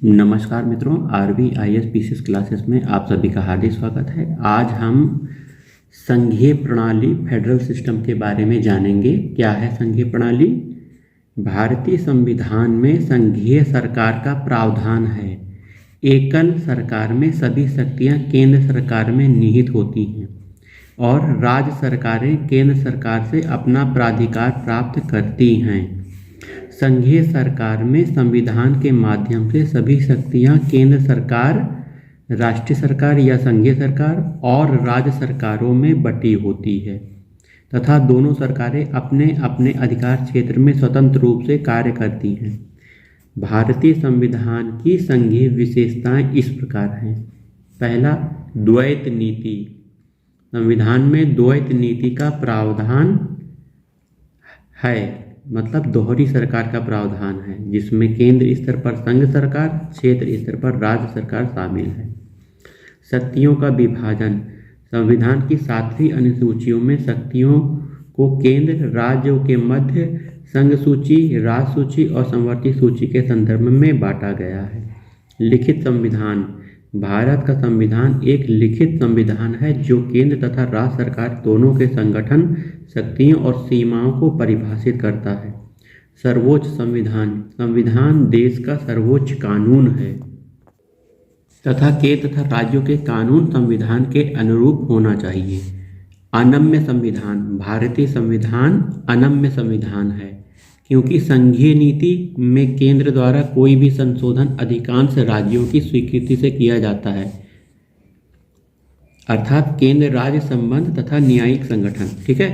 नमस्कार मित्रों, RVIS PCS classes में आप सभी का हार्दिक स्वागत है। आज हम संघीय प्रणाली फेडरल सिस्टम के बारे में जानेंगे। क्या है संघीय प्रणाली? भारतीय संविधान में संघीय सरकार का प्रावधान है। एकल सरकार में सभी शक्तियां केंद्र सरकार में निहित होती हैं और राज्य सरकारें केंद्र सरकार से अपना प्राधिकार प्राप्त करती हैं। संघीय सरकार में संविधान के माध्यम से सभी शक्तियां केंद्र सरकार, राष्ट्रीय सरकार या संघीय सरकार और राज्य सरकारों में बटी होती है तथा दोनों सरकारें अपने अपने अधिकार क्षेत्र में स्वतंत्र रूप से कार्य करती हैं। भारतीय संविधान की संघीय विशेषताएं इस प्रकार हैं। पहला, द्वैत नीति। संविधान में द्वैत नीति का प्रावधान है, मतलब दोहरी सरकार का प्रावधान है, जिसमें केंद्र स्तर पर संघ सरकार, क्षेत्र स्तर पर राज्य सरकार शामिल है। शक्तियों का विभाजन। संविधान की 7वीं अनुसूचियों में शक्तियों को केंद्र, राज्यों के मध्य, संघ सूची, राज्य सूची और समवर्ती सूची के संदर्भ में बांटा गया है। लिखित संविधान। भारत का संविधान एक लिखित संविधान है जो केंद्र तथा राज्य सरकार दोनों के संगठन, शक्तियों और सीमाओं को परिभाषित करता है। सर्वोच्च संविधान। संविधान देश का सर्वोच्च कानून है तथा केंद्र तथा राज्यों के कानून संविधान के अनुरूप होना चाहिए। अनम्य संविधान। भारतीय संविधान अनम्य संविधान है क्योंकि संघीय नीति में केंद्र द्वारा कोई भी संशोधन अधिकांश राज्यों की स्वीकृति से किया जाता है, अर्थात केंद्र राज्य संबंध तथा न्यायिक संगठन। ठीक है।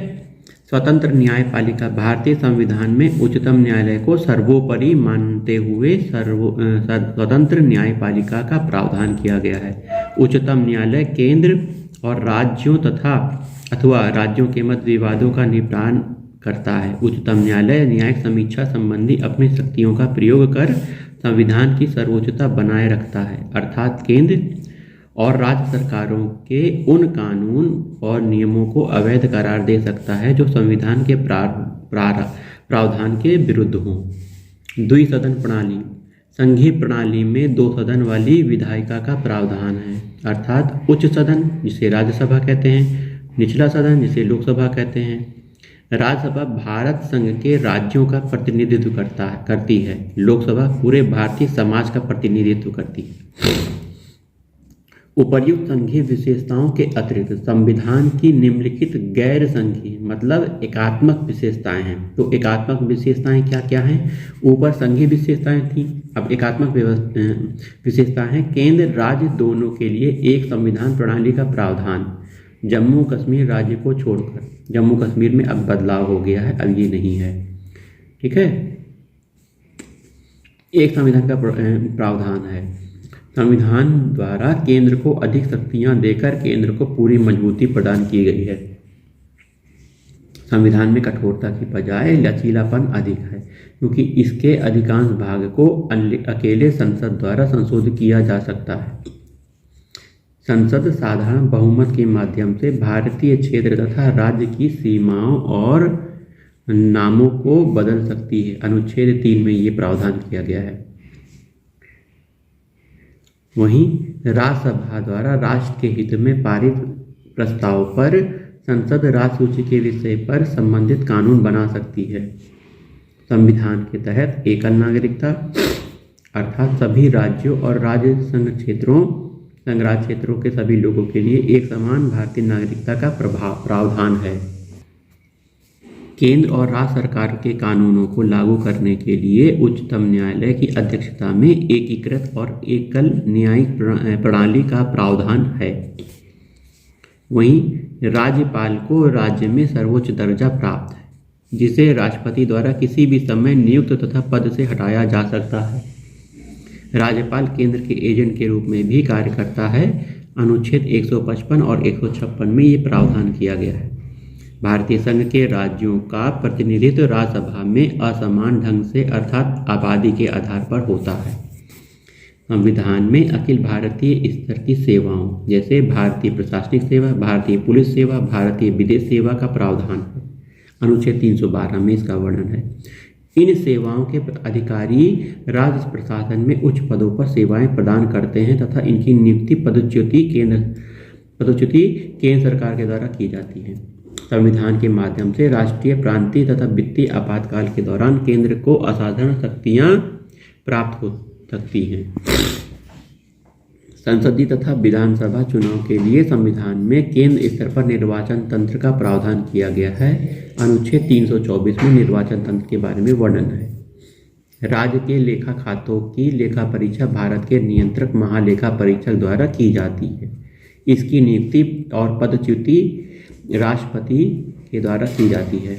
स्वतंत्र न्यायपालिका। भारतीय संविधान में उच्चतम न्यायालय को सर्वोपरि मानते हुए स्वतंत्र न्यायपालिका का प्रावधान किया गया है। उच्चतम न्यायालय केंद्र और राज्यों अथवा राज्यों के मध्य विवादों का निपटान करता है। उच्चतम न्यायालय न्यायिक समीक्षा संबंधी अपनी शक्तियों का प्रयोग कर संविधान की सर्वोच्चता बनाए रखता है, अर्थात केंद्र और राज्य सरकारों के उन कानून और नियमों को अवैध करार दे सकता है जो संविधान के प्रावधान के विरुद्ध हों। द्विसदन प्रणाली। संघीय प्रणाली में 2 सदन वाली विधायिका का प्रावधान है, अर्थात उच्च सदन जिसे राज्यसभा कहते हैं, निचला सदन जिसे लोकसभा कहते हैं। राज्यसभा भारत संघ के राज्यों का प्रतिनिधित्व करती है। लोकसभा पूरे भारतीय समाज का प्रतिनिधित्व करती है। उपर्युक्त संघीय विशेषताओं के अतिरिक्त संविधान की निम्नलिखित गैर संघीय मतलब एकात्मक विशेषताएं हैं। तो एकात्मक विशेषताएं क्या क्या हैं? ऊपर संघीय विशेषताएं थी, अब एकात्मक विशेषताएं हैं। केंद्र राज्य दोनों के लिए एक संविधान प्रणाली का प्रावधान। जम्मू कश्मीर राज्य को छोड़कर, जम्मू कश्मीर में अब बदलाव हो गया है, अब ये नहीं है। ठीक है। एक संविधान का प्रावधान है। संविधान द्वारा केंद्र को अधिक शक्तियां देकर केंद्र को पूरी मजबूती प्रदान की गई है। संविधान में कठोरता की बजाय लचीलापन अधिक है क्योंकि इसके अधिकांश भाग को अकेले संसद द्वारा संशोधित किया जा सकता है। संसद साधारण बहुमत के माध्यम से भारतीय क्षेत्र तथा राज्य की सीमाओं और नामों को बदल सकती है। अनुच्छेद 3 में ये प्रावधान किया गया है। वहीं राज्यसभा द्वारा राष्ट्र के हित में पारित प्रस्ताव पर संसद राज्य सूची के विषय पर संबंधित कानून बना सकती है। संविधान के तहत एकल नागरिकता, अर्थात सभी राज्यों और राज्य संघराज्य क्षेत्रों के सभी लोगों के लिए एक समान भारतीय नागरिकता का प्रावधान है। केंद्र और राज्य सरकार के कानूनों को लागू करने के लिए उच्चतम न्यायालय की अध्यक्षता में एकीकृत और एकल न्यायिक प्रणाली का प्रावधान है। वहीं राज्यपाल को राज्य में सर्वोच्च दर्जा प्राप्त है, जिसे राष्ट्रपति द्वारा किसी भी समय नियुक्त तथा पद से हटाया जा सकता है। राज्यपाल केंद्र के एजेंट के रूप में भी कार्य करता है। अनुच्छेद 155 और 156 में ये प्रावधान किया गया है। भारतीय संघ के राज्यों का प्रतिनिधित्व राज्यसभा में असमान ढंग से अर्थात आबादी के आधार पर होता है। संविधान में अखिल भारतीय स्तर की सेवाओं जैसे भारतीय प्रशासनिक सेवा, भारतीय पुलिस सेवा, भारतीय विदेश सेवा का प्रावधान है। अनुच्छेद 312 में इसका वर्णन है। इन सेवाओं के अधिकारी राज्य प्रशासन में उच्च पदों पर सेवाएं प्रदान करते हैं तथा इनकी नियुक्ति पदच्युति केंद्र सरकार के द्वारा की जाती है। संविधान के माध्यम से राष्ट्रीय, प्रांतीय तथा वित्तीय आपातकाल के दौरान केंद्र को असाधारण शक्तियां प्राप्त हो सकती हैं। संसदीय तथा विधानसभा चुनाव के लिए संविधान में केंद्र स्तर पर निर्वाचन तंत्र का प्रावधान किया गया है। अनुच्छेद 324 में निर्वाचन तंत्र के बारे में वर्णन है। राज्य के लेखा खातों की लेखा परीक्षा भारत के नियंत्रक महालेखा परीक्षक द्वारा की जाती है। इसकी नियुक्ति और पदच्युति राष्ट्रपति के द्वारा की जाती है।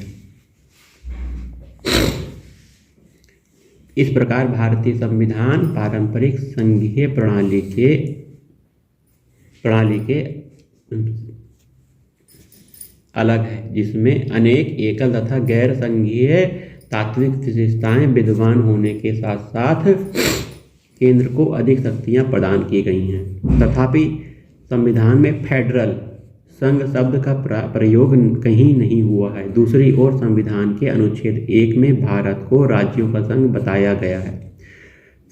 इस प्रकार भारतीय संविधान पारंपरिक संघीय प्रणाली के अलग है, जिसमें अनेक एकल तथा गैर संघीय तात्विक विशेषताएं विद्यमान होने के साथ साथ केंद्र को अधिक शक्तियां प्रदान की गई हैं। तथापि संविधान में फेडरल संघ शब्द का प्रयोग कहीं नहीं हुआ है। दूसरी ओर संविधान के अनुच्छेद 1 में भारत को राज्यों का संघ बताया गया है।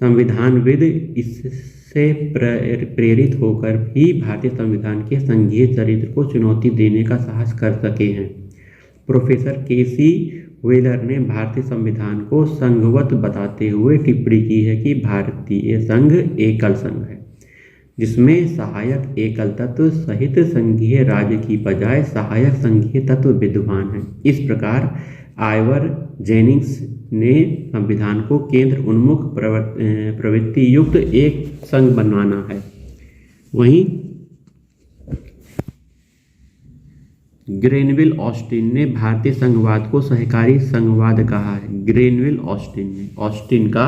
संविधानविद इससे प्रेरित होकर भी भारतीय संविधान के संघीय चरित्र को चुनौती देने का साहस कर सके हैं। प्रोफेसर केसी व्हीलर ने भारतीय संविधान को संघवत बताते हुए टिप्पणी की है कि भारतीय संघ एकल संघ है, जिसमें सहायक एकल तत्व सहित संघीय राज्य की बजाय सहायक संघीय तत्व विद्यमान है। इस प्रकार आइवर जेनिंग्स ने संविधान को केंद्र उन्मुख प्रवृत्ति युक्त एक संघ बनवाना है। वहीं ग्रेनविल ऑस्टिन ने भारतीय संघवाद को सहकारी संघवाद कहा है। ग्रेनविल ऑस्टिन का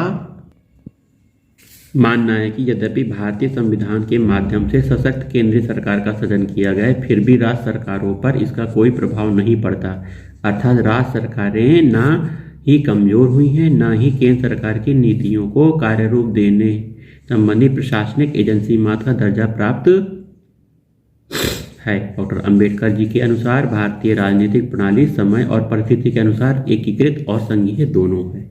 मानना है कि यद्यपि भारतीय संविधान के माध्यम से सशक्त केंद्रीय सरकार का सृजन किया गया है, फिर भी राज्य सरकारों पर इसका कोई प्रभाव नहीं पड़ता। अर्थात राज्य सरकारें न ही कमजोर हुई हैं, न ही केंद्र सरकार की नीतियों को कार्यरूप देने संबंधी प्रशासनिक एजेंसी मात्र का दर्जा प्राप्त है। डॉक्टर अंबेडकर जी के अनुसार भारतीय राजनीतिक प्रणाली समय और परिस्थिति के अनुसार एकीकृत और संघीय दोनों है।